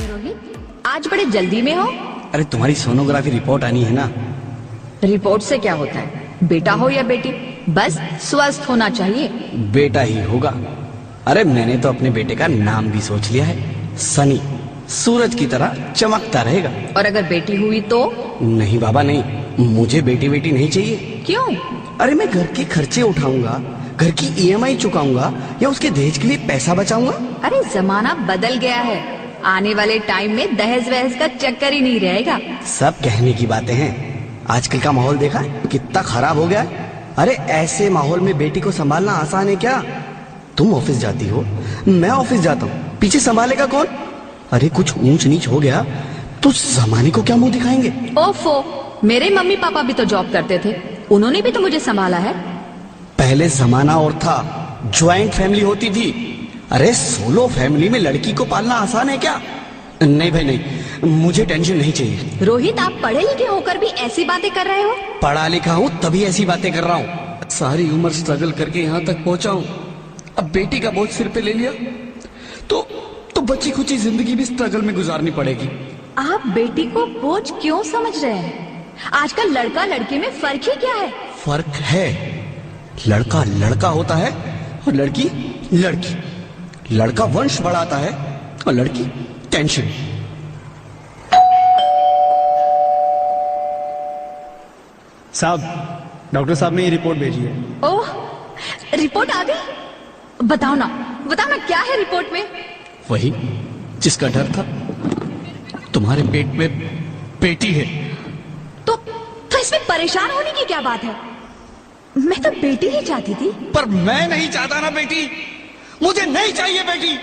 Morning Rohit, आज बड़े जल्दी में हो। अरे तुम्हारी सोनोग्राफी रिपोर्ट आनी है ना। रिपोर्ट से क्या होता है, बेटा हो या बेटी, बस स्वस्थ होना चाहिए। बेटा ही होगा। अरे मैंने तो अपने बेटे का नाम भी सोच लिया है, सनी, सूरज की तरह चमकता रहेगा। और अगर बेटी हुई तो? नहीं बाबा नहीं, मुझे बेटी बेटी नहीं चाहिए। क्यों? अरे मैं घर के खर्चे उठाऊंगा, घर की ईएमआई चुकाऊंगा या उसके दहेज के लिए पैसा बचाऊंगा। अरे जमाना बदल गया है, आने वाले टाइम में दहेज वहेज का चक्कर ही नहीं रहेगा। सब कहने की बातें हैं, आजकल का माहौल देखा कितना खराब हो गया है। अरे ऐसे माहौल में बेटी को संभालना आसान है क्या? तुम ऑफिस जाती हो, मैं ऑफिस जाता हूँ, पीछे संभालेगा कौन? अरे कुछ ऊंच नीच हो गया तो जमाने को क्या मुंह दिखाएंगे? ओफो, मेरे मम्मी पापा भी तो जॉब करते थे, उन्होंने भी तो मुझे संभाला है। पहले जमाना और था, ज्वाइंट फैमिली होती थी। अरे सोलो फैमिली में लड़की को पालना आसान है क्या? नहीं भाई नहीं, मुझे टेंशन नहीं चाहिए। रोहित, आप पढ़े लिखे होकर भी ऐसी बातें कर रहे हो? पढ़ा लिखा हूँ तभी ऐसी बातें कर रहा हूँ। सारी उम्र स्ट्रगल करके यहाँ तक पहुँचा हूँ, अब बेटी का बोझ सिर पे ले लिया तो बची खुची जिंदगी भी स्ट्रगल में गुजारनी पड़ेगी। आप बेटी को बोझ क्यों समझ रहे हैं? आजकल लड़का लड़की में फर्क ही क्या है? फर्क है, लड़का लड़का होता है और लड़की लड़की। लड़का वंश बढ़ाता है और लड़की टेंशन। साहब, डॉक्टर साहब ने ये रिपोर्ट भेजी है। ओह, रिपोर्ट आ गई? बताओ ना क्या है रिपोर्ट में? वही जिसका डर था, तुम्हारे पेट में बेटी है। तो इसमें परेशान होने की क्या बात है? मैं तो बेटी ही चाहती थी। पर मैं नहीं चाहता ना बेटी, मुझे नहीं चाहिए बेटी।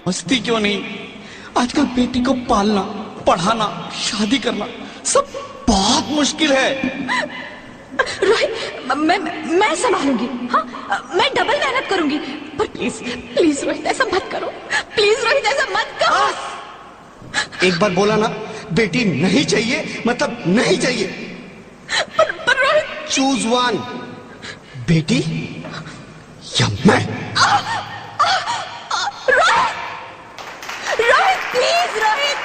मस्ती क्यों नहीं, आजकल बेटी को पालना, पढ़ाना, शादी करना सब बहुत मुश्किल है। रोहित, मैं संभालूंगी। हाँ, मैं डबल मेहनत करूंगी। पर प्लीज रोहित, ऐसा मत करो। प्लीज रोहित, ऐसा मत करो। एक बार बोला ना, बेटी नहीं चाहिए मतलब नहीं चाहिए। पर रोहित, चूज वन, बेटी या मैं। रोहित प्लीज, रोहित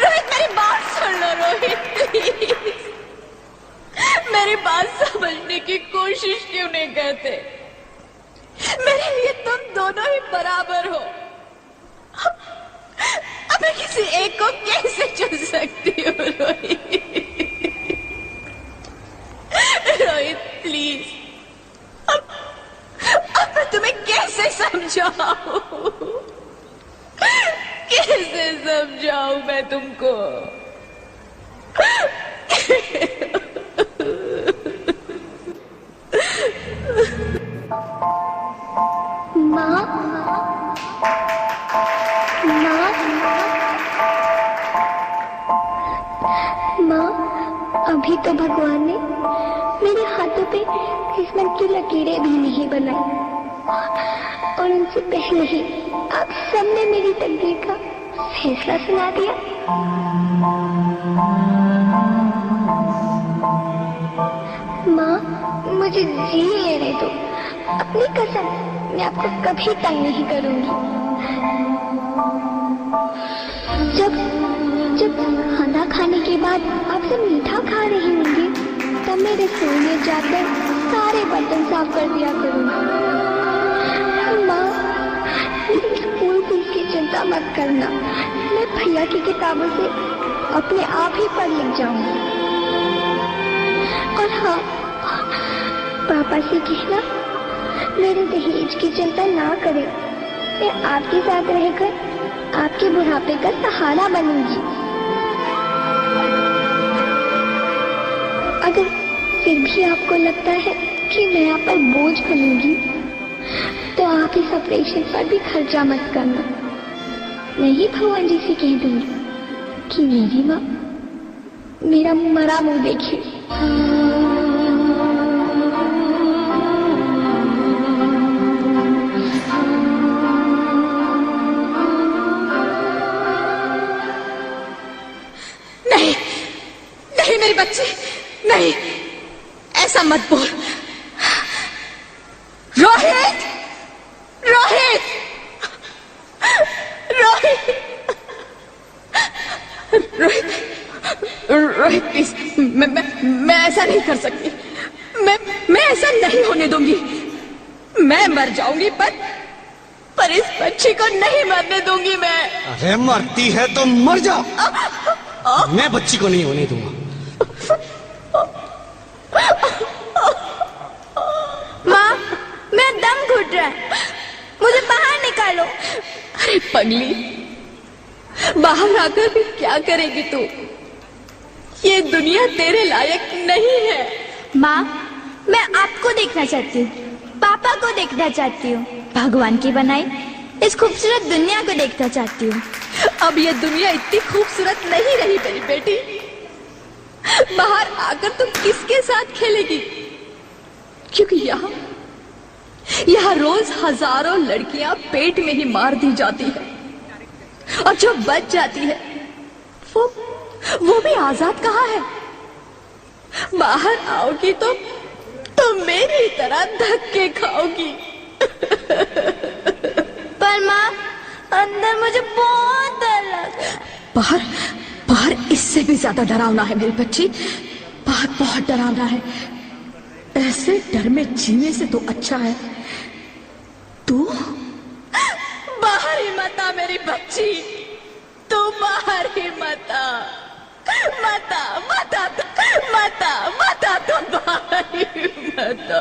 मेरी बात सुन लो। रोहित प्लीज, मेरी बात समझने की कोशिश क्यों नहीं करते? मेरे लिए तुम दोनों ही बराबर हो। अब मैं किसी एक को कैसे चुन सकती हूँ? रोहित प्लीज, अब मैं तुम्हें कैसे समझाऊं? कैसे समझाऊं मैं तुमको? माँ, अभी तो भगवान ने मेरे हाथों पे किस्मत की लकीरें भी नहीं बनाई, और उनसे पहले ही आप सबने मेरी तकदीर का फैसला सुना दिया। माँ, मुझे जी लेने दो। अपनी कसम, मैं आपको कभी तंग नहीं करूंगी। जब खाना खाने के बाद आपसे मीठा खा रही होंगी, तब मैं रसोई में जाकर सारे बर्तन साफ कर दिया करूंगी। माँ, स्कूल फीस की चिंता मत करना, मैं भैया की किताबों से अपने आप ही पढ़ लिख जाऊंगी। और हाँ, पापा से कहना मेरे दहेज की चिंता ना करें, मैं आपके साथ रहकर आपके बुढ़ापे का सहारा बनूंगी। अगर फिर भी आपको लगता है कि मैं आप पर बोझ बनूंगी, तो आप इस ऑपरेशन पर भी खर्चा मत करना। मैं ही भगवान जी से कह दूंगी कि मेरी माँ मेरा मरा मुंह देखे। नहीं मेरी बच्ची, नहीं, ऐसा मत बोल। रोहित, रोहित, रोहित, रोहित प्लीज, मैं ऐसा नहीं कर सकती। मैं ऐसा नहीं होने दूंगी। मैं मर जाऊंगी पर इस बच्ची को नहीं मरने दूंगी मैं। अरे मरती है तो मर जाओ, मैं बच्ची को नहीं होने दूंगा। माँ, मेरा दम घुट रहा है, मुझे बाहर निकालो। अरे पगली, बाहर आकर भी क्या करेगी तू? ये दुनिया तेरे लायक नहीं है। माँ, मैं आपको देखना चाहती हूँ, पापा को देखना चाहती हूँ, भगवान की बनाई इस खूबसूरत दुनिया को देखना चाहती हूँ। अब ये दुनिया इतनी खूबसूरत नहीं रही मेरी बेटी। बाहर आकर तुम किसके साथ खेलेगी? क्योंकि यहाँ रोज हजारों लड़कियां पेट में ही मार दी जाती है, और जो बच जाती है वो भी आजाद कहाँ है? बाहर आओगी तो मेरी तरह धक्के खाओगी। पर माँ, अंदर मुझे बहुत डर लग रहा है। बाहर इससे भी ज्यादा डरावना है मेरी बच्ची। बाहर बहुत डरावना है। ऐसे डर में जीने से तो अच्छा है तू बाहर ही मत आ मेरी बच्ची। तू बाहर ही मत आ, मत आ, मत आ, मत आ, मत आ, तू बाहर ही मत आ।